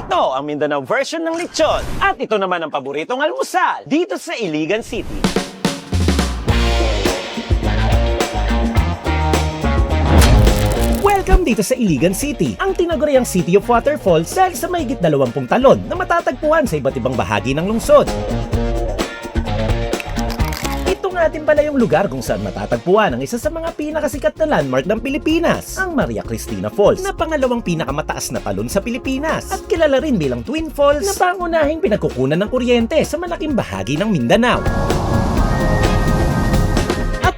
Ito ang Mindanao version ng lechon. At ito naman ang paboritong almusal dito sa Iligan City. Welcome dito sa Iligan City, ang tinaguriang City of Waterfalls dahil sa mahigit 20 talon na matatagpuan sa iba't ibang bahagi ng lungsod. Ito nga din pala yung lugar kung saan matatagpuan ang isa sa mga pinakasikat na landmark ng Pilipinas, ang Maria Cristina Falls, na pangalawang pinakamataas na talon sa Pilipinas at kilala rin bilang Twin Falls na pangunahing pinagkukunan ng kuryente sa malaking bahagi ng Mindanao.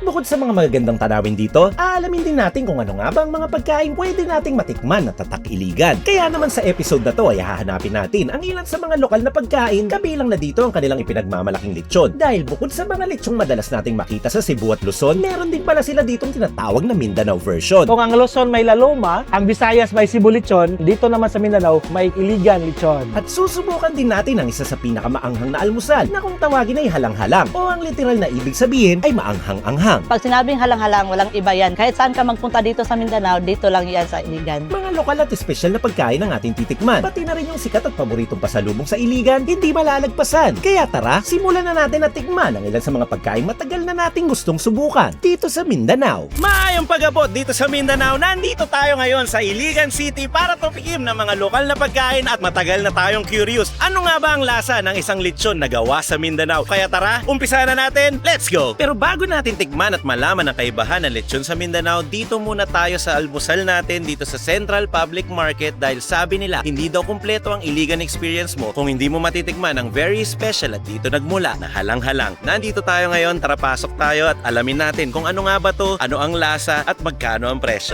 Bukod sa mga magagandang tanawin dito, aalamin din natin kung ano nga ba ang mga pagkain pwede nating matikman at tatak Iligan. Kaya naman sa episode na to ay hahanapin natin ang ilan sa mga lokal na pagkain, kabilang na dito ang kanilang ipinagmamalaking lechon. Dahil bukod sa mga lechong madalas nating makita sa Cebu at Luzon, meron din pala sila ditong tinatawag na Mindanao version. Kung ang Luzon may laloma, ang Visayas may Cebu lechon, dito naman sa Mindanao may Iligan lechon. At susubukan din natin ang isa sa pinakamaanghang na almusal na kung tawagin ay halang-halang o ang literal na ibig sabihin ay maanghang-anghang. Pag sinabing halang-halang, walang iba yan. Kahit saan ka magpunta dito sa Mindanao, dito lang yan sa Iligan. Mga lokal at espesyal na pagkain ang ating titikman. Pati na rin yung sikat at paboritong pasalubong sa Iligan, hindi malalagpasan. Kaya tara, simulan na natin at tikman ang ilan sa mga pagkain matagal na nating gustong subukan dito sa Mindanao. Maayong pag-abot dito sa Mindanao, nandito tayo ngayon sa Iligan City para tupikim ng mga lokal na pagkain at matagal na tayong curious. Ano nga ba ang lasa ng isang lechon na gawa sa Mindanao? Kaya tara, umpisa na natin, let's go! Pero bago natin tikman at malaman ang kaibahan ng lechon sa Mindanao, dito muna tayo sa almusal natin dito sa Central Public Market dahil sabi nila, hindi daw kumpleto ang Iligan experience mo kung hindi mo matitikman ang very special at dito nagmula na halang-halang. Nandito tayo ngayon, tara pasok tayo at alamin natin kung ano nga ba to, ano ang lasa at magkano ang presyo.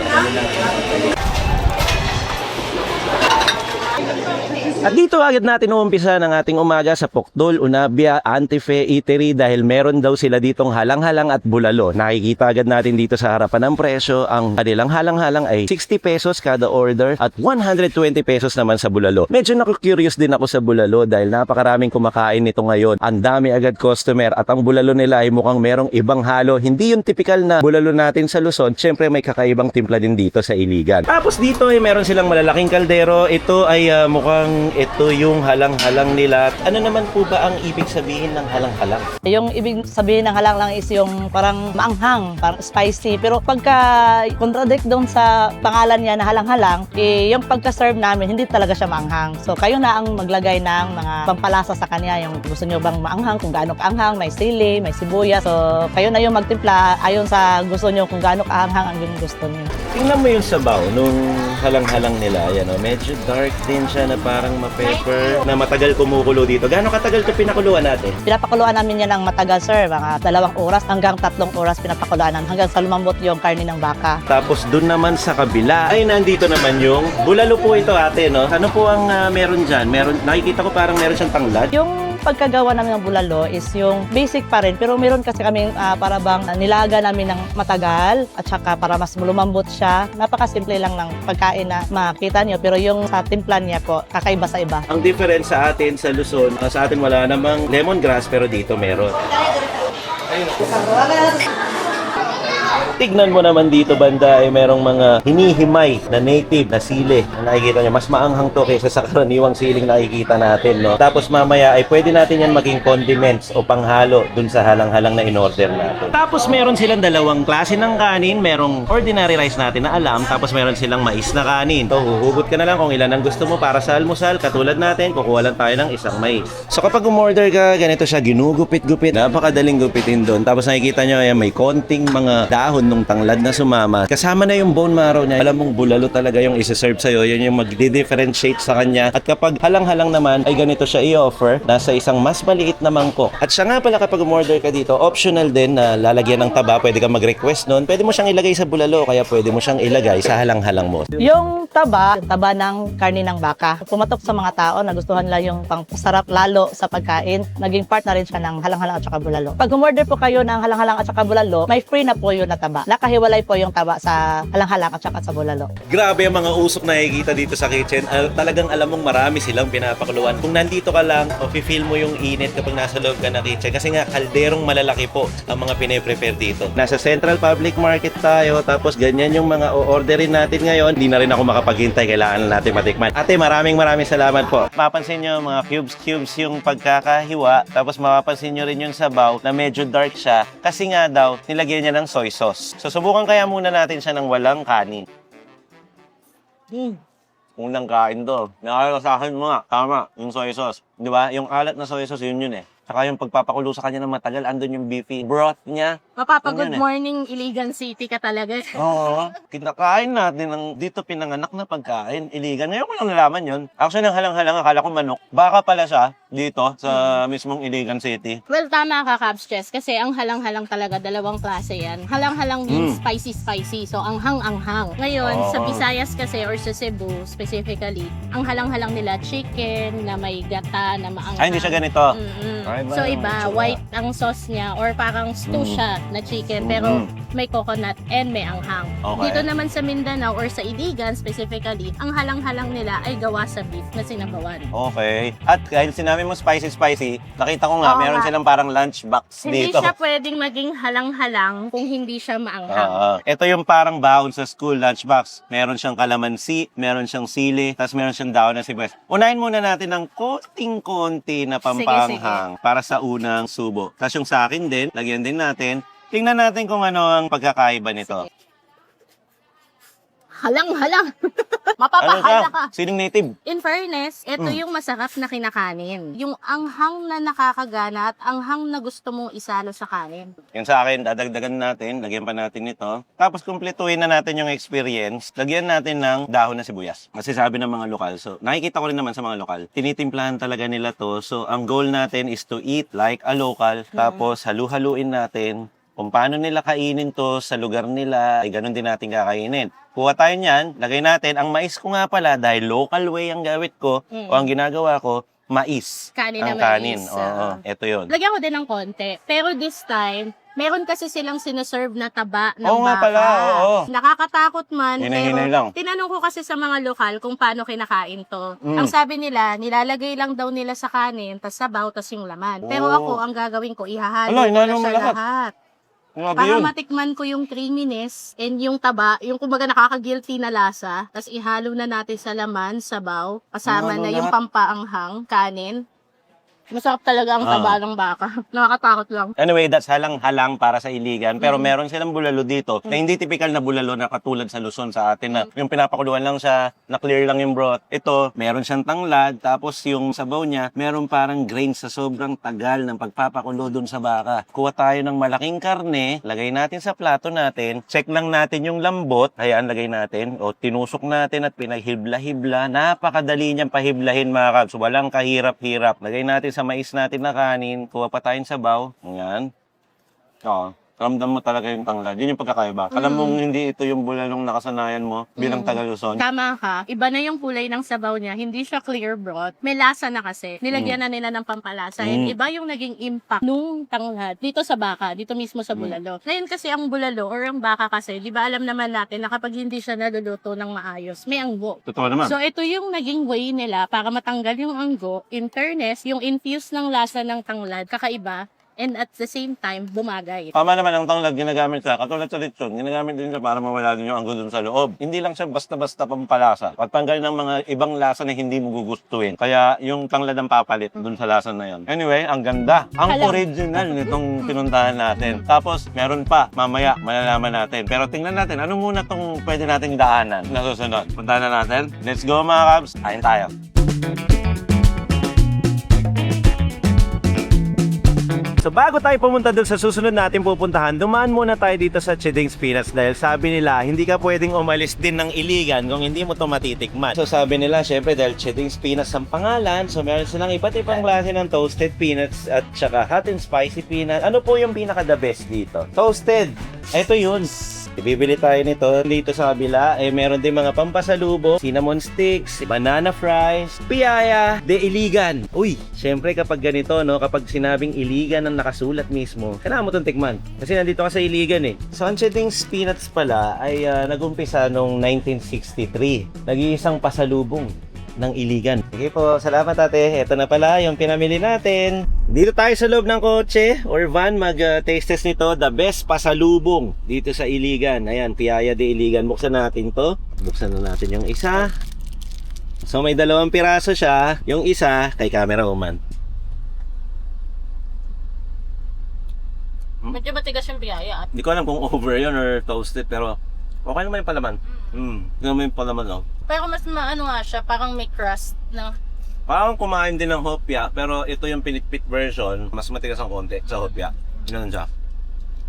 At dito agad natin uumpisa ng ating umaga sa Pokdol, Unabia, Antife Eatery dahil meron daw sila ditong halang-halang at bulalo. Nakikita agad natin dito sa harapan ng presyo, ang kanilang halang-halang ay 60 pesos kada order at 120 pesos naman sa bulalo. Medyo naku-curious din ako sa bulalo dahil napakaraming kumakain nito ngayon. Ang dami agad customer at ang bulalo nila ay mukhang merong ibang halo. Hindi yung typical na bulalo natin sa Luzon, syempre may kakaibang timpla din dito sa Iligan. Tapos dito ay meron silang malalaking kaldero. Ito ay mukhang ito yung halang-halang nila. Ano naman po ba ang ibig sabihin ng halang-halang? Yung ibig sabihin ng halang-lang is yung parang maanghang, parang spicy. Pero pagka contradict doon sa pangalan niya na halang-halang, yung pagka-serve namin, hindi talaga siya maanghang. So kayo na ang maglagay ng mga pampalasa sa kanya. Yung gusto nyo bang maanghang, kung gaano kaanghang, may sili, may sibuyas. So kayo na yung magtimpla ayon sa gusto nyo kung gaano kaanghang ang gusto nyo. Tingnan mo yung sabaw nung halang-halang nila. Yan, medyo dark din siya na parang ma-pepper na matagal kumukulo dito. Gaano katagal ito pinakuluan natin? Pinapakuluan namin yan ng matagal, sir. Mga 2 oras hanggang 3 oras pinapakuluan hanggang sa lumambot yung karne ng baka. Tapos dun naman sa kabila ay nandito naman yung bulalo po ito ate, no? Ano po ang meron dyan? Nakikita ko parang meron siyang tanglad. Yung pagkagawa namin ng bulalo is yung basic pa rin. Pero meron kasi kaming para bang nilaga namin ng matagal at saka para mas lumambot siya. Napakasimple lang ng pagkain na makita niyo. Pero yung sa timplan niya po, kakaiba sa iba. Ang difference sa atin sa Luzon, sa atin wala namang lemongrass pero dito meron. Tignan mo naman dito banda ay merong mga hinihimay na native na sili na nakikita nyo. Mas maanghang to kaysa sa karaniwang siling nakikita natin, no? Tapos mamaya ay pwede natin yan maging condiments o panghalo dun sa halang-halang na in-order natin. Tapos meron silang dalawang klase ng kanin. Merong ordinary rice natin na alam. Tapos meron silang mais na kanin. So huhugot ka na lang kung ilan ang gusto mo para sa almusal. Katulad natin, kukuha lang tayo ng isang mais. So kapag umorder ka, ganito siya, ginugupit-gupit. Napakadaling gupitin dun. Tapos nakikita nyo, ayan, may konting mga dahon nung tanglad na sumama. Kasama na yung bone marrow niya. Alam mong bulalo talaga yung isa-serve sa'yo. Yun yung magdi-differentiate sa kanya. At kapag halang-halang naman, ay ganito siya i-offer. Nasa isang mas maliit na mangkok. At siya nga pala kapag umorder ka dito, optional din na lalagyan ng taba. Pwede ka mag-request nun. Pwede mo siyang ilagay sa bulalo. Kaya pwede mo siyang ilagay sa halang-halang mo. Yung taba ng karne ng baka. Pumatok sa mga tao, nagustuhan nila yung pang-sarap lalo sa pagkain. Naging part na rin siya ng halang-halang at saka bulalo. Pag umorder po kayo ng halang-halang at saka bulalo, may free na po yun na taba. Nakahiwalay po yung taba sa halang-halang at saka sa bulalo. Grabe ang mga usok na nakikita dito sa kitchen. Talagang alam mong marami silang pinapakuluan. Kung nandito ka lang, o feel mo yung init kapag nasa loob ka na kitchen. Kasi nga, kalderong malalaki po ang mga pine-prepare dito. Nasa Central Public Market tayo, tapos ganyan yung mga o-orderin natin ngayon. Hindi na rin ako makapaghintay, kailangan natin matikman. Ate, maraming salamat po. Mapapansin nyo mga cubes yung pagkakahiwa, tapos mapapansin nyo rin yung sabaw na medyo dark siya. Kasi nga daw, nilagyan niya ng soy sauce. So, subukan kaya muna natin siya ng walang kanin. Unang kain to. Nakakasahan mo nga. Tama, yung soy sauce. Di ba? Yung alat na soy sauce, yun eh. Saka yung pagpapakulo sa kanya ng matagal, andun yung beefy broth niya. Mapapa-good morning, Iligan City ka talaga. Oo. Kinakain natin ng dito pinanganak na pagkain. Iligan. Ngayon ko lang nalaman yun. Actually, nang halang-halang, akala ko manok. Baka pala siya dito sa mismong Iligan City. Well, tama ka, Caps Chess, kasi ang halang-halang talaga, dalawang klase yan. Halang-halang means spicy-spicy, so anghang-anghang. Ngayon, sa Visayas kasi, or sa Cebu specifically, ang halang-halang nila chicken, na may gata, na maanghang. Ay, hindi siya ganito. Ay, So iba, white ang sauce niya, or parang stew siya na chicken, pero may coconut and may anghang. Okay. Dito naman sa Mindanao or sa Iligan specifically, ang halang-halang nila ay gawa sa beef na sinabawan. Okay. At dahil sinabi mo spicy, nakita ko nga, Oo meron nga. silang parang lunchbox Hindi dito. siya pwedeng maging halang-halang kung hindi siya maanghang. Ito yung parang baon sa school lunchbox. Meron siyang kalamansi, meron siyang sili, tapos meron siyang daon ng sibuyas. Unahin muna natin ng konting-konti na pampanghang para sa unang subo. Tapos yung sa akin din, lagyan din natin. Tingnan natin kung ano ang pagkakaiba nito. Halang-halang. Ano Mapapahala ka. Sinong native? In fairness, ito yung masarap na kinakanin. Yung anghang na nakakagana at anghang na gusto mong isalo sa kanin. Yung sa akin, dadagdagan natin, lagyan pa natin ito. Tapos kumpletuhin na natin yung experience. Lagyan natin ng dahon na sibuyas. Kasi sabi ng mga lokal. So, nakikita ko rin naman sa mga lokal. Tinitimplahan talaga nila to. So, ang goal natin is to eat like a local. Tapos, halu-haluin natin kung paano nila kainin to sa lugar nila. Ay, ganun din natin kakainin. Kuha tayo niyan, lagay natin. Ang mais ko nga pala, dahil local way ang gawit ko, o ang ginagawa ko, mais. Kanin ang na kanin. mais. Oo, ito yun. Lagyan ko din ng konti. Pero this time, meron kasi silang sineserve na taba ng Oo nga baka. pala, oo. Nakakatakot man, Hinay-hinay lang. tinanong ko kasi sa mga lokal kung paano kinakain to. Ang sabi nila, nilalagay lang daw nila sa kanin, tas sabaw, tas yung laman. Pero Oo. ako, ang gagawin ko, ihahalo Ala, ko na inalo mo siya lahat. lahat. Grabe Para yun. matikman ko yung creaminess and yung taba, yung kumbaga nakaka-guilty na lasa, tas ihalo na natin sa laman, sabaw, kasama Ano na yung lahat? pampaanghang, kanin. Masarap talaga ang taba ng baka. Nakakatakot lang. Anyway, that's halang-halang para sa Iligan. Pero meron silang bulalo dito na hindi typical na bulalo na katulad sa Luzon sa atin na yung pinapakuluan lang siya, na clear lang yung broth. Ito, meron siyang tanglad, tapos yung sabaw niya, meron parang grains sa sobrang tagal ng pagpapakulo dun sa baka. Kuha tayo ng malaking karne, lagay natin sa plato natin, check lang natin yung lambot, hayaan lagay natin, o tinusok natin at pinaghibla-hibla. Napakadali niyang pahiblahin mga kabs. Walang kahirap-hirap. Lagay natin sa mais natin na kanin, kuha pa tayong sabaw. Ayan. Oo. Ramdam mo talaga yung tanglad. Yun yung pagkakaiba. Alam mong hindi ito yung bulalong nakasanayan mo bilang taga-Luzon. Tama ka. Iba na yung kulay ng sabaw niya. Hindi siya clear broth. May lasa na kasi. Nilagyan na nila ng pampalasa. And iba yung naging impact nung tanglad dito sa baka, dito mismo sa bulalo. Ngayon kasi ang bulalo or ang baka kasi, di ba alam naman natin na kapag hindi siya naluluto ng maayos, may anggo. Totoo naman. So ito yung naging way nila para matanggal yung anggo. In fairness, yung infuse ng lasa ng tanglad, kakaiba. And at the same time, bumagay. Tama naman ang tanglad ginagamit sa, katulad sa lechon, ginagamit din siya para mawala din yung anggo dun sa loob. Hindi lang siya basta-basta pampalasa. Pagtanggal ng mga ibang lasa na hindi mo gugustuhin. Kaya yung tanglad ang papalit dun sa lasa na yon. Anyway, ang ganda. Ang original nitong pinuntahan natin. Tapos, meron pa. Mamaya, malalaman natin. Pero tingnan natin, ano muna tong pwede nating daanan na susunod. Puntahan na natin. Let's go mga kabs. Kain tayo. So bago tayo pumunta dun sa susunod natin pupuntahan, dumaan muna tayo dito sa Cheding's Peanuts dahil sabi nila hindi ka pwedeng umalis din ng Iligan kung hindi mo to matitikman. So sabi nila syempre dahil Cheding's Peanuts ang pangalan, so meron silang iba't ibang klase ng toasted peanuts at saka hot and spicy peanut. Ano po yung pinaka the best dito? Toasted! Ito yun. Bibili tayo nito. Dito sa kabila, meron din mga pampasalubong, cinnamon sticks, banana fries, piyaya de Iligan. Uy, syempre kapag ganito, no, kapag sinabing Iligan ang nakasulat mismo, kailangan mo itong tikman. Kasi nandito ka sa Iligan eh. So, ang Cheding's Peanuts pala ay nagumpisa noong 1963. Nag-iisang pasalubong ng Iligan. Sige po, salamat ate. Ito na pala yung pinamili natin. Dito tayo sa loob ng kotse or van mag-taste test nito. The best pasalubong dito sa Iligan. Ayan, Piyaya de Iligan. Buksan natin to. Buksan na natin yung isa. So may 2 piraso siya. Yung isa kay camera woman. Medyo matigas yung biyaya. Hindi ko alam kung over yun or toasted pero okay naman yung palaman. Hindi naman yung palaman, no? Pero mas maano nga siya, parang may crust na. Parang kumain din ng hopya, pero ito yung pinitpit version, mas matigas ang konti sa hopya. Ganun siya.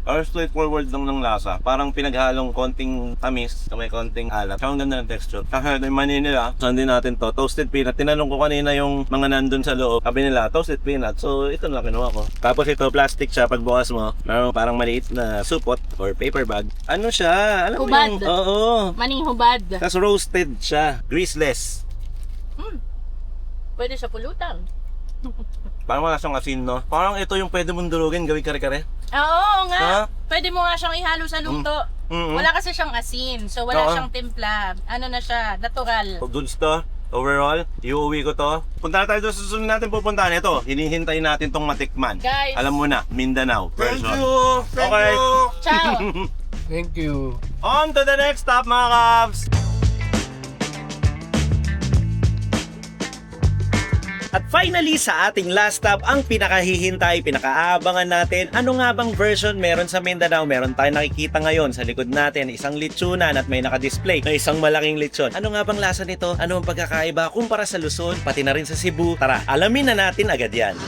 Or straightforward lang ng lasa. Parang pinaghalong konting tamis, may konting alat. Kaya ang ganda ng texture. Kaya yung mani nila, saan din natin to, toasted peanut. Tinanong ko kanina yung mga nandun sa loob. Sabi nila, toasted peanut. So, ito na kinuha ko. Tapos ito, plastic siya. Pagbukas mo, meron parang maliit na supot or paper bag. Ano siya? Alam mo Hubad. yung... Oo. Maning hubad. Tapos roasted siya. Greaseless. Pwede siya pulutan. Parang wala siyang asin, no? Parang ito yung pwede mong durugin, gawin kare-kare. Oo Ha? nga. Pwede mo nga siyang ihalo sa luto. Mm-mm. Wala kasi siyang asin. So wala Oo. siyang timpla. Ano na siya, natural. Goods to. Overall, iuwi ko to. Punta na tayo doon sa susunod natin pupuntahan. Ito, hinihintay natin tong matikman. Guys. Alam mo na, Mindanao version. Thank you! Thank Okay. you! Ciao! Thank you! On to the next stop, mga Kabs! At finally, sa ating last stop, ang pinakahihintay, pinakaabangan natin, ano nga bang version meron sa Mindanao? Meron tayong nakikita ngayon sa likod natin, isang litsunan at may nakadisplay na isang malaking litson. Ano nga bang lasa nito? Ano ang pagkakaiba kumpara sa Luzon, pati na rin sa Cebu? Tara, alamin na natin agad yan.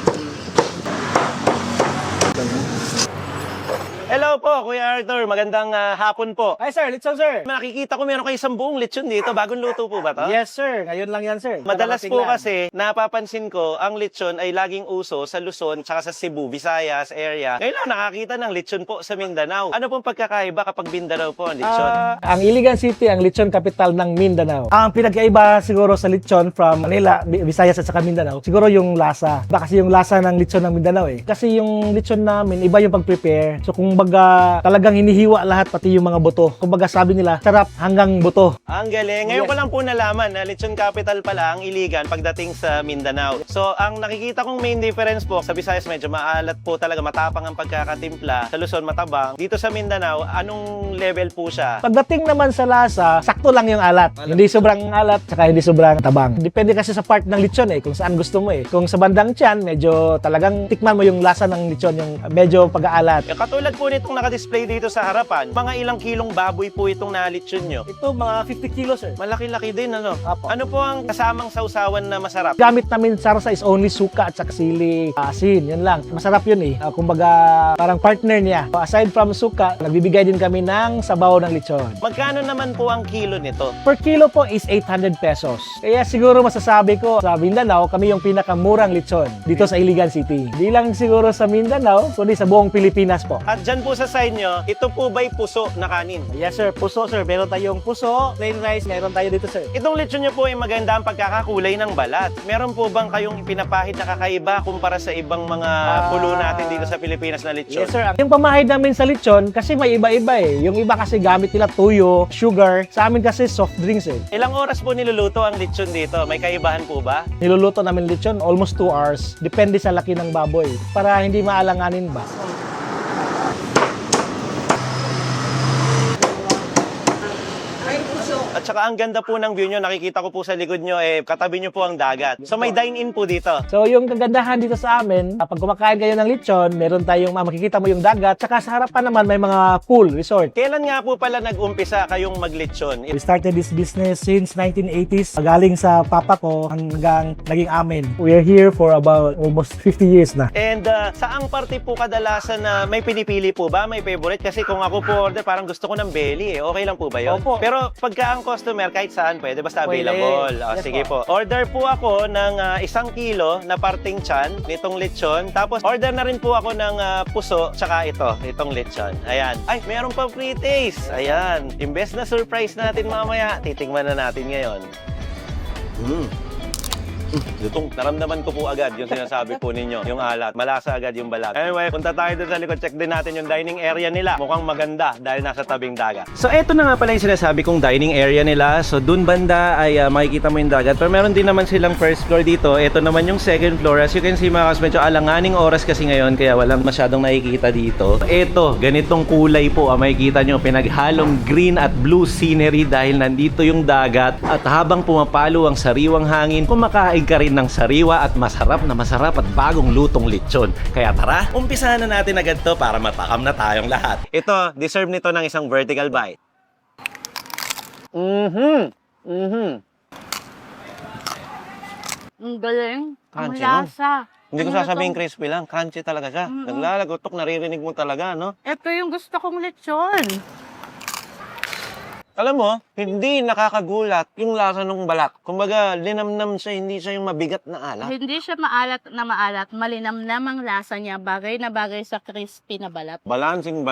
Hello po, Kuya Arthur. Magandang hapon po. Ay sir, lechon sir. Nakikita ko meron kayo isang buong lechon dito. Bagong luto po ba to? Yes sir, ngayon lang yan sir. Madalas po Nakakatinglan. kasi, napapansin ko, ang lechon ay laging uso sa Luzon, tsaka sa Cebu, Visayas area. Ngayon lang nakakita ng lechon po sa Mindanao. Ano pong pagkakaiba kapag Mindanao po ang lechon? Ang Iligan City, ang lechon capital ng Mindanao. Ang pinagkaiba siguro sa lechon from Manila, Visayas at saka Mindanao, siguro yung lasa. Ba kasi yung lasa ng lechon ng Mindanao eh. Kasi yung lechon namin, iba yung pag-prepare. So kung baga talagang hinihiwa lahat, pati yung mga buto. Kung baga sabi nila, sarap hanggang buto. Ang galing. Ngayon Yes. ko lang po nalaman na lechon capital pala ang Iligan pagdating sa Mindanao. So, ang nakikita kong main difference po, sa Visayas medyo maalat po talaga, matapang ang pagkakatimpla. Sa Luzon, matabang. Dito sa Mindanao, anong level po siya? Pagdating naman sa lasa, sakto lang yung alat. Hindi sobrang alat, saka hindi sobrang tabang. Depende kasi sa part ng lechon eh, kung saan gusto mo eh. Kung sa bandang tiyan, medyo talagang tikman mo yung lasa ng lechon, yung medyo pag-aalat. Katulad po nitong naka-display dito sa harapan, mga ilang kilong baboy po itong nalitsyon nyo. Ito mga 50 kilos sir. Malaki-laki din, ano? Apo. Ano po ang kasamang sausawan na masarap? Gamit namin sarsa is only suka at saka sili, asin, yun lang. Masarap yun eh. Kumbaga parang partner niya. Aside from suka, nagbibigay din kami ng sabaw ng lechon. Magkano naman po ang kilo nito? Per kilo po is 800 pesos. Kaya siguro masasabi ko sa Mindanao, kami yung pinakamurang lechon dito sa Iligan City. Di lang siguro sa Mindanao, kundi sa buong Pilipinas po. At dyan po sa side nyo, ito po ba'y puso na kanin? Yes sir, puso sir. Meron tayong puso, plain rice, meron tayo dito sir. Itong lechon nyo po ay maganda ang pagkakakulay ng balat. Meron po bang kayong ipinapahid na kakaiba kumpara sa ibang mga pulo natin dito sa Pilipinas na lechon? Yes sir. Yung pamahid namin sa lechon, kasi may iba-iba eh. Yung iba kasi gamit nila tuyo, sugar. Sa amin kasi soft drinks eh. Ilang oras po niluluto ang lechon dito? May kaibahan po ba? Niluluto namin lechon almost 2 hours. Depende sa laki ng baboy. Para hindi maalanganin ba. At saka ang ganda po ng view nyo, nakikita ko po sa likod nyo, katabi nyo po ang dagat. So may dine-in po dito. So yung kagandahan dito sa amin, pag kumakain kayo ng lechon, meron tayong makikita mo yung dagat. Tsaka sa harapan naman may mga pool, resort. Kailan nga po pala nag-umpisa kayong maglechon? We started this business since 1980s. Galing sa papa ko hanggang naging amin. We are here for about almost 50 years na. And saang parte po kadalasan na may pinipili po ba? May favorite? Kasi kung ako po order, parang gusto ko ng belly eh. Okay lang po ba yun? Opo. Pero pagka ang customer, kahit saan pwede, basta Pwede. available. Yes Sige po. Order po ako ng 1 kilo na parting tiyan nitong lechon. Tapos order na rin po ako ng puso, tsaka itong lechon. Ayan. Ay, meron pa free taste. Ayan. Imbes na surprise natin mamaya, titingnan na natin ngayon. Lutong, naramdaman ko po agad yung sinasabi po ninyo, yung alat. Malasa agad yung balat. Anyway, punta tayo doon sa likod. Check din natin yung dining area nila. Mukhang maganda dahil nasa tabing dagat. So, eto na nga pala yung sinasabi kong dining area nila. So, dun banda ay makikita mo yung dagat. Pero meron din naman silang first floor dito. Eto naman yung second floor. As you can see mga kas, medyo alanganing oras kasi ngayon kaya walang masyadong nakikita dito. Eto, ganitong kulay po ang makikita nyo. Pinaghalong green at blue scenery dahil nandito yung dagat. At habang pumapalo ang sariwang hangin, kumakain ka rin ng sariwa at masarap at bagong lutong lechon. Kaya tara, umpisahan na natin agad to para matakam na tayong lahat. Ito, deserve nito ng isang vertical bite. Ang galing. Ang Crunchy, no? lasa. Hindi ko Ano sasabihin to? crispy lang, crunchy talaga siya. Naglalagotok, naririnig mo talaga, no? Ito yung gusto kong lechon. Alam mo, hindi nakakagulat yung lasa ng balat. Kumbaga, linamnam siya, hindi siya yung mabigat na alat. Hindi siya maalat na maalat. Malinamnam ang lasa niya. Bagay na bagay sa crispy na balat. Balancing,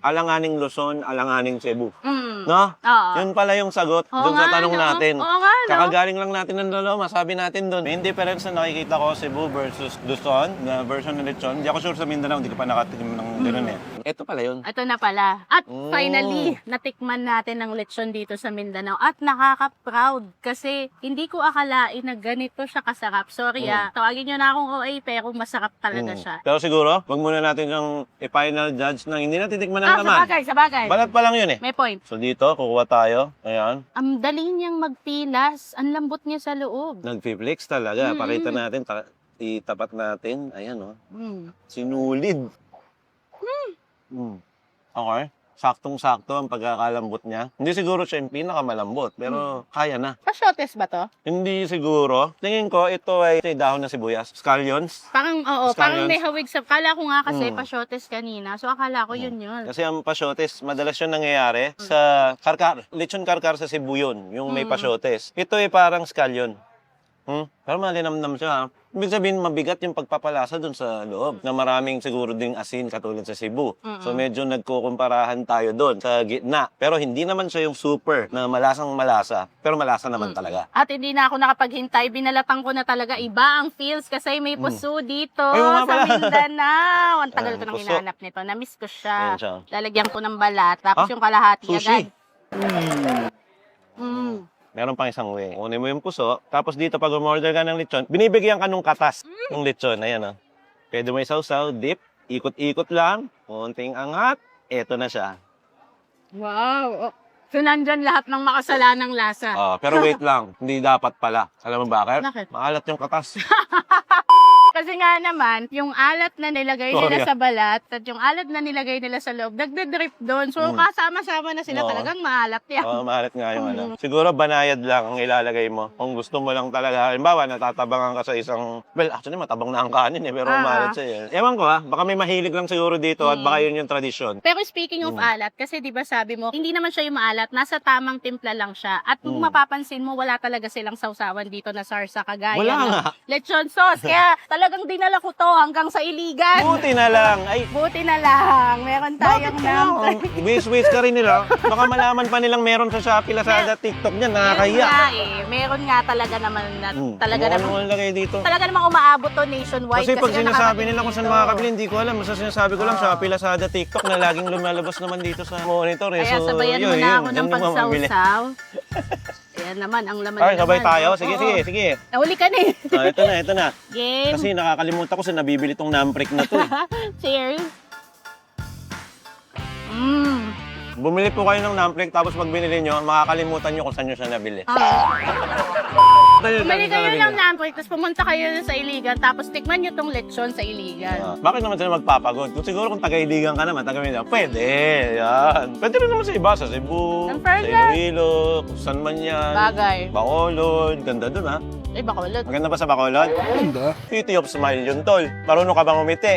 alanganing Luzon, alanganing Cebu. No? Oo. Yun pala yung sagot Oo dun sa nga, tanong no? natin. Oo nga, no? Kakagaling lang natin ng dalawa, masabi natin dun. Yung difference na nakikita ko Cebu versus Luzon, na version ng lechon. Hindi ako sure sa Mindanao, hindi ko pa nakatikim ng gano'n eh. Ito pala yun. Ito na pala. At finally, natikman natin ang lechon dito sa Mindanao. At nakaka-proud kasi hindi ko akalain na ganito siya kasarap. Sorry tawagin nyo na akong OA pero masarap talaga siya. Pero siguro, wag muna natin yung i-final judge na hindi natin tikman ng laman. Sa bagay. Balat pa lang yun eh. May point. So dito, kukuha tayo. Ayan. Ang dali niyang magpilas. Ang lambot niya sa loob. Nag-flix talaga. Pakita natin, itapat natin. Ayan oh. Sinulid. Okay. Saktong-sakto ang pagkakalambot niya. Hindi siguro siya yung pinakamalambot, pero kaya na. Pasyotes ba to? Hindi siguro. Tingin ko, ito ay dahon na sibuyas. Scallions. Parang, Scallions. parang may hawig sa... Kala ko nga kasi pasyotes kanina. So, akala ko yun. Kasi ang pasyotes, madalas yun nangyayari sa karkar. Lechon karkar sa Cebu yun, yung may pasyotes. Ito ay parang scallion. Pero malinamnam siya. Ha? Ibig sabihin, mabigat yung pagpapalasa dun sa loob. Na maraming siguro ding asin katulad sa Cebu. So medyo nagkukumparahan tayo dun sa gitna. Pero hindi naman siya yung super na malasang malasa. Pero malasa naman talaga. At hindi na ako nakapaghintay. Binalatan ko na talaga iba ang feels kasi may puso dito Ay, oo nga sa pala. Mindanao. Ang tagal ko nang puso. hinahanap nito. Namiss ko siya. Ayan siya. Lalagyan ko ng balat. Tapos yung kalahati Sushi. agad. Meron pang isang way. Kunin mo yung puso. Tapos dito, pag umorder ka ng lechon, binibigyan ka nung katas ng lechon. Ayan, oh. Pwede mo isawsaw, dip, ikot-ikot lang, konting angat, eto na siya. Wow. So, nandyan lahat ng makasalanang lasa. Pero wait lang, hindi dapat pala. Alam mo bakit? Bakit? Maalat yung katas. Kasi nga naman, yung alat na nilagay nila Sorry. sa balat at yung alat na nilagay nila sa loob, nagde-drip doon. So, kasama-sama na sila. Oo. Talagang maalat yan. Maalat nga yung ano. Siguro banayad lang ang ilalagay mo. Kung gusto mo lang talaga, halimbawa, natatabangan ka sa isang, well, actually, matabang na ang kanin eh, pero maalat siya eh. Ewan ko baka may mahilig lang siguro dito at baka yun yung tradisyon. Pero speaking of alat, kasi di ba sabi mo, hindi naman siya yung maalat, nasa tamang timpla lang siya. At kung mapapansin mo, wala talaga silang sausawan dito na sarsa kagaya Wala ng nga. lechon sauce. Kaya talagang dinala ko to hanggang sa Iligan. Buti na lang. Ay, Buti na lang. Meron tayong number. Wish ka rin nila. Baka malaman pa nilang meron sa Shopee, Lazada, TikTok niyan. Nakakahiya. Meron nga talaga naman na talaga Ano naman. lagay dito? Talaga namang umaabot to nationwide. Kasi pag nga sinasabi nakarating nila kung saan dito. makakabili, hindi ko alam. Basta sinasabi ko lang, Shopee, Lazada, TikTok na laging lumalabas naman dito sa monitor. Eh. Kaya So, sabayan mo yun, na ako yun ng yung mamamili. pagsawsaw. Ayan naman, ang laman Ay, sabay naman. tayo. Oo. Sige. Nahuli ka na eh. Ito na. Game. Kasi nakakalimutan ko sa nabibili tong namprik na to. Eh. Cheers. Bumili po kayo ng namprik, tapos pag binili nyo, makakalimutan nyo kung saan nyo siya nabili. Bumili kayo ng namprik, tapos pumunta kayo sa Iligan, tapos tikman nyo tong lechon sa Iligan. Bakit naman sila magpapagod? Kung siguro kung taga-Iligan ka naman, taga-Mindanao, pwede. Yan. Pwede rin naman sa iba, sa Cebu, Ang sa fair Iloilo, kung saan man yan. Bagay. Bacolod. Ganda dun, ha? Ay, bakulot. Maganda ba sa Bacolod? Ganda. City of Smile yun, tol. Marunong ka bang umiti?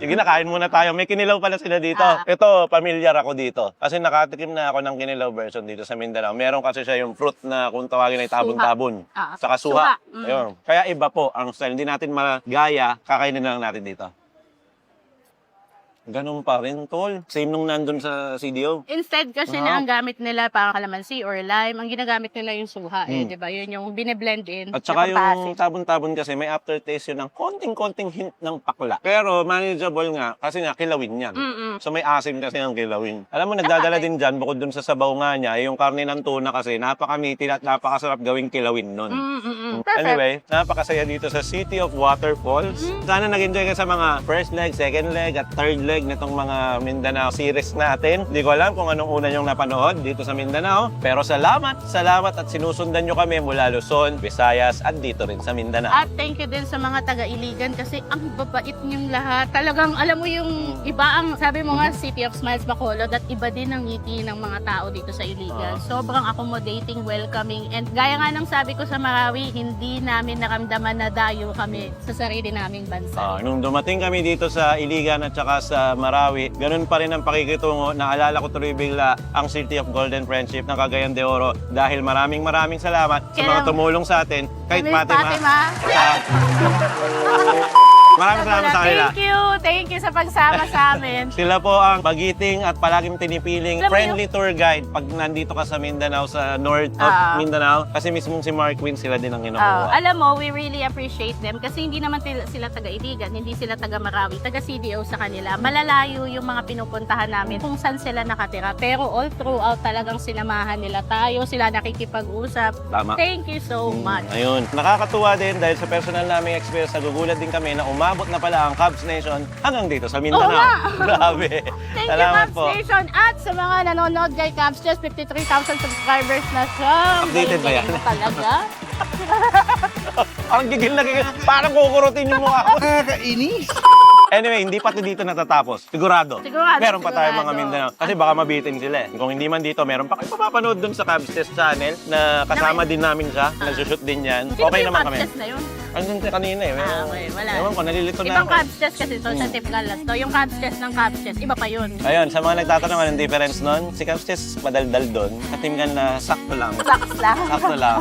Sige na, kain muna tayo. May kinilaw pala sila dito. Ito, pamilyar ako dito. Kasi nakatikim na ako ng kinilaw version dito sa Mindanao. Meron kasi siya yung fruit na kung tawagin ay tabon-tabon. Saka suha. Ayun. Kaya iba po ang style. Hindi natin magaya, kakainin na lang natin dito. Ganun pa rin, tol. Same nung nandun sa CDO. Instead kasi na ang gamit nila parang kalamansi or lime, ang ginagamit nila yung suha di ba? Yun yung bine-blend in. At saka na yung pampasim. tabon-tabon kasi may aftertaste yun ng konting-konting hint ng pakla. Pero manageable nga kasi nga kilawin yan. So may asim kasi ng kilawin. Alam mo, nagdadala din dyan bukod dun sa sabaw nga niya, yung karne ng tuna kasi napakamitin at napakasarap gawing kilawin nun. Anyway, napakasaya dito sa City of Waterfalls. Sana nag-enjoy ka sa mga first leg, second leg at third leg nitong mga Mindanao series natin. Hindi ko alam kung anong una nyong napanood dito sa Mindanao. Pero salamat at sinusundan nyo kami mula Luzon, Visayas at dito rin sa Mindanao. At thank you din sa mga taga-Iligan kasi ang babait niyong lahat. Talagang alam mo yung iba ang, sabi mo nga, City of Smiles Bacolod at iba din ang ngiti ng mga tao dito sa Iligan. Sobrang accommodating, welcoming, and gaya nga ng sabi ko sa Marawi, hindi namin naramdaman na dayo kami sa sarili naming bansa. Nung dumating kami dito sa Iligan at saka sa Marawi, ganun pa rin ang pakikitungo. Naalala ko tuloy bigla ang City of Golden Friendship ng Cagayan de Oro dahil maraming salamat sa mga tumulong sa atin. Kahit Miss Fatima. Maraming salamat sa kanila. Thank you sa pagsama sa amin. Sila po ang magiting at palaging tinipiling Alam mo friendly tour guide pag nandito ka sa Mindanao, sa north of Mindanao. Kasi mismong si Mark Quinn, sila din ang kinukuha. Alam mo, we really appreciate them kasi hindi naman sila taga-Iligan, hindi sila taga-Marawi, taga-CDO sa kanila. Malalayo yung mga pinupuntahan namin kung saan sila nakatira. Pero all throughout talagang sinamahan nila tayo, sila nakikipag-usap. Tama. Thank you so much. Ayun. Nakakatuwa din dahil sa personal naming experience, nagugulat din kami na umabot na pala ang Cubs Nation hanggang dito sa Mindanao. Oo nga. Grabe. Thank Salamat you, po. Cubs Nation. At sa mga nanonood kay Cubs, just 53,000 subscribers na siya. Updated ba yan? Galing mo talaga. Ang gigil na gigil. Parang kukurutin yung mukha ko. Nakakainis. Anyway, hindi pa ito dito natatapos. Sigurado. Meron pa tayo mga sigurado. Mindanao. Kasi baka mabitin sila eh. Kung hindi man dito, meron pa kayo papapanood dun sa Cubs Test channel na kasama din namin siya. Nagsushoot din yan. Sino Okay yung naman Cubs kami. test na yun? Andun siya kanina eh. Okay, wala. Ewan ko, nalilito na Ibang ako. Cubs test kasi ito sa typical lang. So, yung Cubs test ng Cubs test, iba pa yun. Ayun, sa mga nagtatanong anong difference nun, si Cubs Test madaldal doon. Sa team gun na sakto lang. Saks lang. Sakto lang.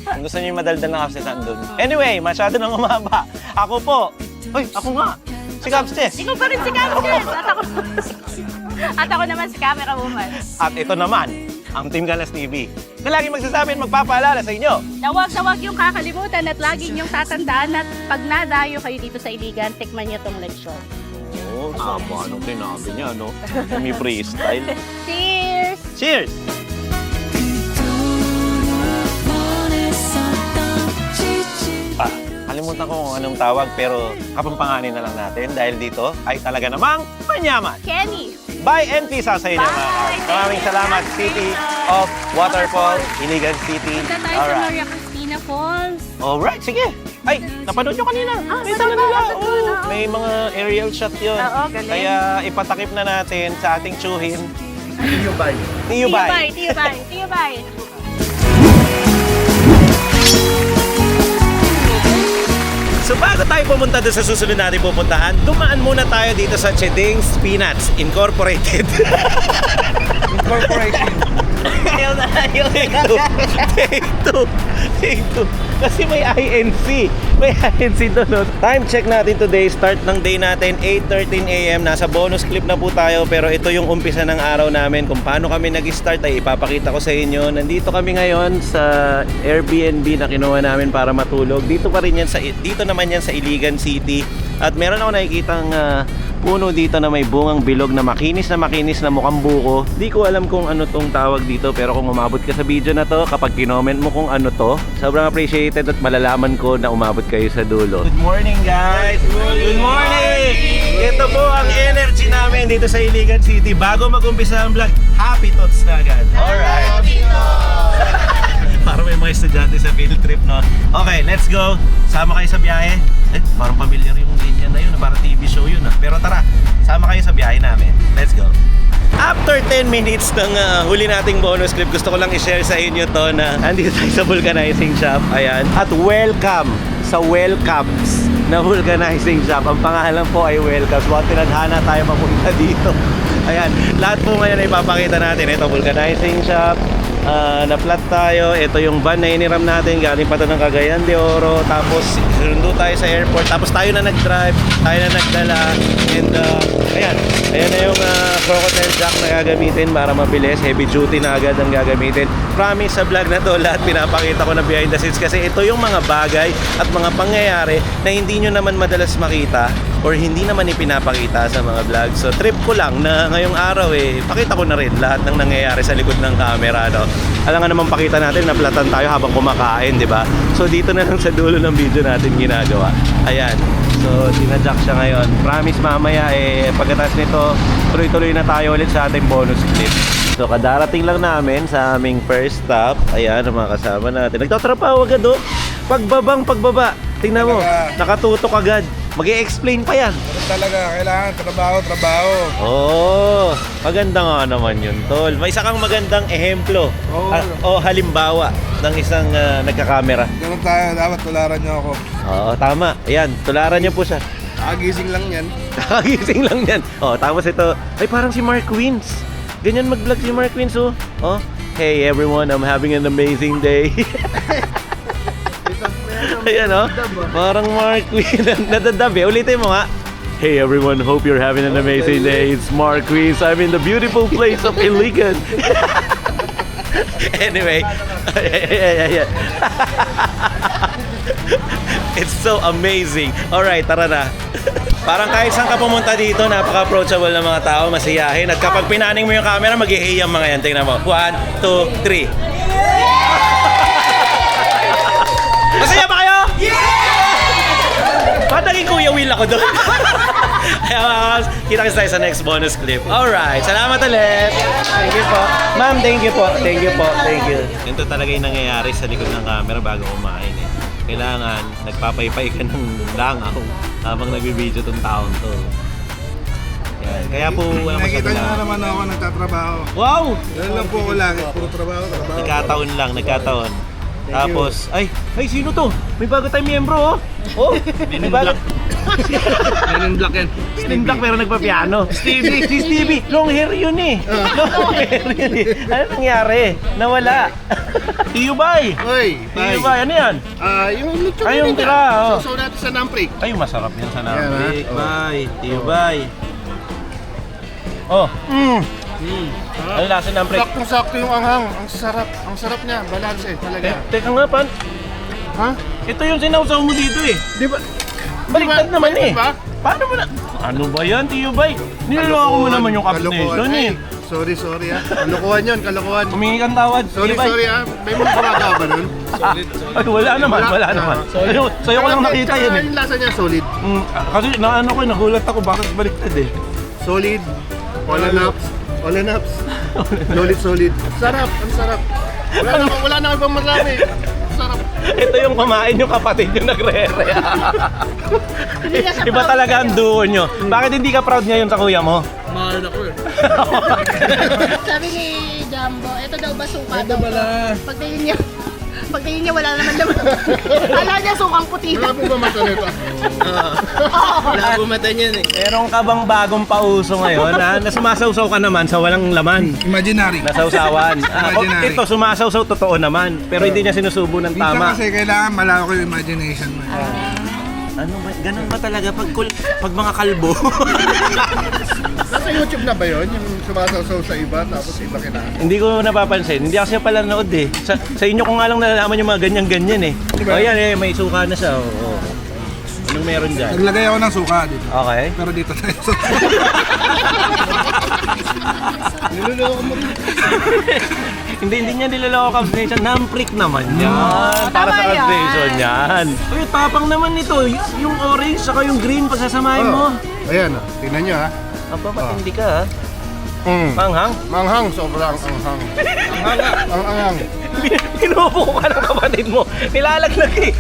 Kung gusto niyo yung madaldal na Cubs Test, andun. Anyway, masyado nang umaba. Ako po. Uy, ako nga. Si Cubs Test. Ikaw pa rin si Cubs test. At ako naman si Camera Woman. At ito naman, ang Team Galas TV. Na lagi magsasabi at magpapaalala sa inyo. Na huwag yung kakalimutan at laging yung tatandaan at pag nadayo kayo dito sa Iligan, tikman niyo tong leksyon. Oo, tama. Anong sinabi niya, no? May freestyle. Cheers! Cheers! Kalimutan ko kung anong tawag pero kapampanganin na lang natin dahil dito ay talaga namang manyaman. Kenny! Bye and peace out sa inyo mga Bye! Cubs. Maraming salamat, City of Waterfall, Iligan City. Punta tayo sa Maria Cristina Falls. Alright, sige. Ay, napanood nyo kanina. May napanood tala ko, nila. napanood ko na, oo. May mga aerial shot yun. Oo, galing. Kaya ipatakip na natin sa ating tsuhin. Tiyubay. Tiyubay. Tiyubay! So bago tayo pumunta doon sa susunod natin pupuntahan, dumaan muna tayo dito sa Cheding's Peanuts Incorporated. Corporation. Take two. Kasi may INC. May INC doon. No? Time check natin today. Start ng day natin, 8:13 AM. Nasa bonus clip na po tayo. Pero ito yung umpisa ng araw namin. Kung paano kami nag-start ay ipapakita ko sa inyo. Nandito kami ngayon sa Airbnb na kinuha namin para matulog. Dito naman yan sa Iligan City. At meron ako nakikitang puno dito na may bungang bilog na makinis na mukhang buko. Di ko alam kung ano tong tawag dito, pero kung umabot ka sa video na to, kapag kinoment mo kung ano to, sobrang appreciated at malalaman ko na umabot kayo sa dulo. Good morning guys! Good morning! Ito po ang energy namin dito sa Iligan City. Bago mag-umpisa ang vlog, happy thoughts na agad. Alright! Parang may mga estudyante sa field trip, no? Okay, let's go. Sama kayo sa biyahe. Parang familiar yung linya na yun. Parang TV show yun. Pero tara, sama kayo sa biyahe namin. Let's go. After 10 minutes ng huli nating bonus clip, gusto ko lang i-share sa inyo to na andito tayo sa vulcanizing shop. Ayan. At welcome sa Welcomes na vulcanizing shop. Ang pangalan po ay Welcomes. Huwag tinadhana tayo mapunta dito. Ayan, lahat po ngayon ay ipapakita natin. Ito, vulcanizing shop. Na-flat tayo. Ito yung van na iniram natin. Galing pa to ng Cagayan de Oro. Tapos sundo tayo sa airport. Tapos tayo na nag-drive. Tayo na nagdala. And ayan. Ayan na yung crocodile jack na gagamitin para mabilis. Heavy duty na agad ang gagamitin. Promise sa vlog na to, lahat pinapakita ko na behind the scenes. Kasi ito yung mga bagay at mga pangyayari na hindi nyo naman madalas makita or hindi naman ipinapakita sa mga vlog. So trip ko lang na ngayong araw pakita ko na rin lahat ng nangyayari sa likod ng camera, no? Alam nga naman pakita natin na platan tayo habang kumakain, di ba? So dito na lang sa dulo ng video natin ginagawa. Ayan. So sinadjak siya ngayon. Promise mamaya pagkatapos nito tuloy-tuloy na tayo ulit sa ating bonus clip. So kadarating lang namin sa aming first stop. Ayan ang mga kasama natin. Nagtatrapaho agad oh. Pagbaba. Tingnan mo, nakatutok agad. Mag-i-explain pa yan. Pero talaga, kailangan trabaho. Oo, maganda nga naman yun, tol. May isa kang magandang ehemplo o halimbawa ng isang nagkakamera. Ganun tayo, dapat tularan niyo ako. Oo, tama. Ayan, tularan niyo po siya. Kagising lang yan. Kagising lang yan. Oh, tapos ito, ay parang si Mark Wins. Ganyan mag-vlog si Mark Wins, oh. Oh, hey everyone, I'm having an amazing day. Ayan, oh. Parang Mark Wins. Nadadab eh. Ulitin mo nga. Hey everyone, hope you're having an amazing day. It's Mark Wins. I'm in the beautiful place of Iligan. Anyway. It's so amazing. Alright, tara na. Parang kahit saan ka pumunta dito, napaka-approachable ng mga tao, masiyahin. At kapag pinaning mo yung camera, mag-i-hey ang mga yan. Tingnan mo. 1, 2, 3. Masaya ba kayo? Yeah! Ba't naging Kuya Will ako doon? Kita-kita tayo sa next bonus clip. Alright, salamat ulit. Thank you po. Ma'am, thank you po. Thank you po. Thank you. Ganito talaga yung nangyayari sa likod ng camera bago kumain eh. Kailangan nagpapaypay ka ng langaw habang nagbibideo tong taon to. Yan. Kaya po walang Nakikita niyo masabi na naman ako nagtatrabaho. Wow! Ganun lang po ako lagi. Puro trabaho. Nagkataon lang, nagkataon. Tapos, ay, sino to? May bago tayong miyembro, oh. Oh, may bago. Ganun black yan. Slim Black pero nagpa-piano. Stevie, si Stevie. Long hair yun eh. Long hair yun eh. Ano nangyari? Nawala. Tiyo Bay. Hoy, Tiyo Bay, ano yan? yung lechon Ay, yung tira, oh. So natin sa namprik. Ay, masarap yan sa Nambik. Yan, Bay, Tiyo Bay. Oh, ano lasa ng pre? Saktong-sakto yung anghang. Ang sarap niya. Balanse talaga. Teka nga, pan. Ha? Ito yung sinawsaw mo dito eh. Di ba? Baliktad naman eh. Ba? Paano mo na? Ano ba yan, Tiyo Bay? Niloloko mo naman yung capstation eh. Sorry ah. Kalokohan yun, kalokohan. Humingi kang tawad, Sorry Tiyo Bay. ah. May mga gumagawa ba nun? Ay, wala naman. Sa'yo ko lang nakita yan eh. Yung lasa niya solid. Kasi nagulat ako bakit baliktad eh. Solid. All and ups. Solid. Sarap, ang sarap. Wala na ibang masabi. Sarap. Ito yung kumain yung kapatid yung nagre-re. Iba talaga ang duo nyo. Bakit hindi ka proud ngayon sa kuya mo? Mahal ako eh. Sabi ni Jumbo, ito daw ba suka Ito pala. Pagtingin niya wala naman naman. Ala niya sukang puti. Wala po ba mata nito? Wala po mata niyan eh. Meron ka bang bagong pauso ngayon na sumasawsaw ka naman sa walang laman? Imaginary. Nasawsawan. Imaginary. Ito, sumasawsaw totoo naman. Pero hindi niya sinusubo ng Minsan tama. kasi kailangan malaki yung imagination mo. Ano ba? Ganun ba talaga pag mga kalbo? Nasa YouTube na ba yun? Yung sumasaw sa iba tapos iba kinain? Hindi ko napapansin. Hindi kasi pala nanood eh. Sa inyo ko nga lang nalalaman yung mga ganyan-ganyan eh. Diba? O yan may suka na siya. Oo. Anong meron dyan? Naglagay ako ng suka dito. Okay. Pero dito tayo sa... Niluloko mo rin. Hindi niya niloloko Cubs Nation. Namprik naman yan. Para sa tama Cubs yan. Nation yan. Uy, tapang naman nito. Yung orange saka yung green pagsasamahin mo. Ayan tingnan nyo ha. Aba, matindi ka ha. Panghang? Manghang, sobrang anghang. Ang anghang. Kinupo ka ng kapatid mo. Nilalaglag eh.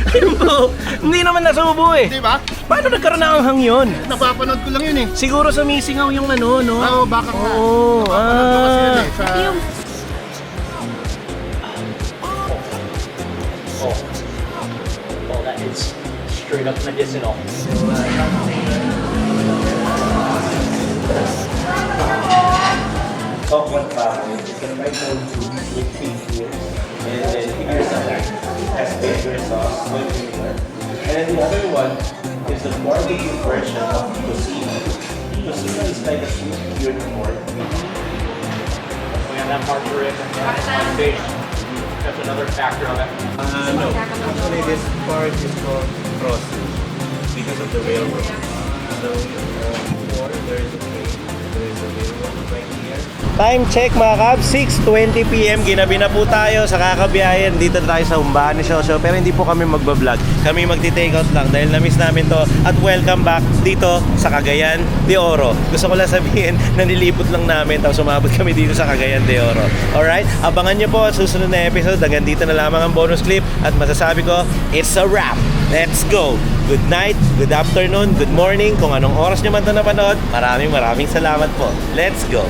Hindi naman nasubo eh. Di ba? Paano nagkaroon ng anghang yun? Napapanood ko lang yun eh. Siguro sa Misingaw yung ano, no? Oo, baka nga. Oo, Napapanood ko kasi yun eh. Sa... straight up medicinal. Coconut baboy, it's a fried tofu with pig here. And then here's a has vinegar sauce with vinegar. And the other one is the barbecue version of tocino. Tocino is like a sweet cured pork. We have that part rib and that fish. That's another factor of it. No, actually this part is called frosted because of the railroad. So before there is a train, there is a railroad right here. Time check mga kabs, 6:20 PM. Ginabi na po tayo sa kakabiyahin. Dito tayo sa Humbahan ni Shosho. Pero hindi po kami magbablog. Kami magti-take out lang dahil na-miss namin to. At welcome back dito sa Cagayan de Oro. Gusto ko lang sabihin na nilipot lang namin tapos umabot kami dito sa Cagayan de Oro. Alright? Abangan nyo po ang susunod na episode. Hanggang dito na lamang ang bonus clip. At masasabi ko, it's a wrap. Let's go! Good night, good afternoon, good morning. Kung anong oras nyo man ito napanood, maraming salamat po. Let's go!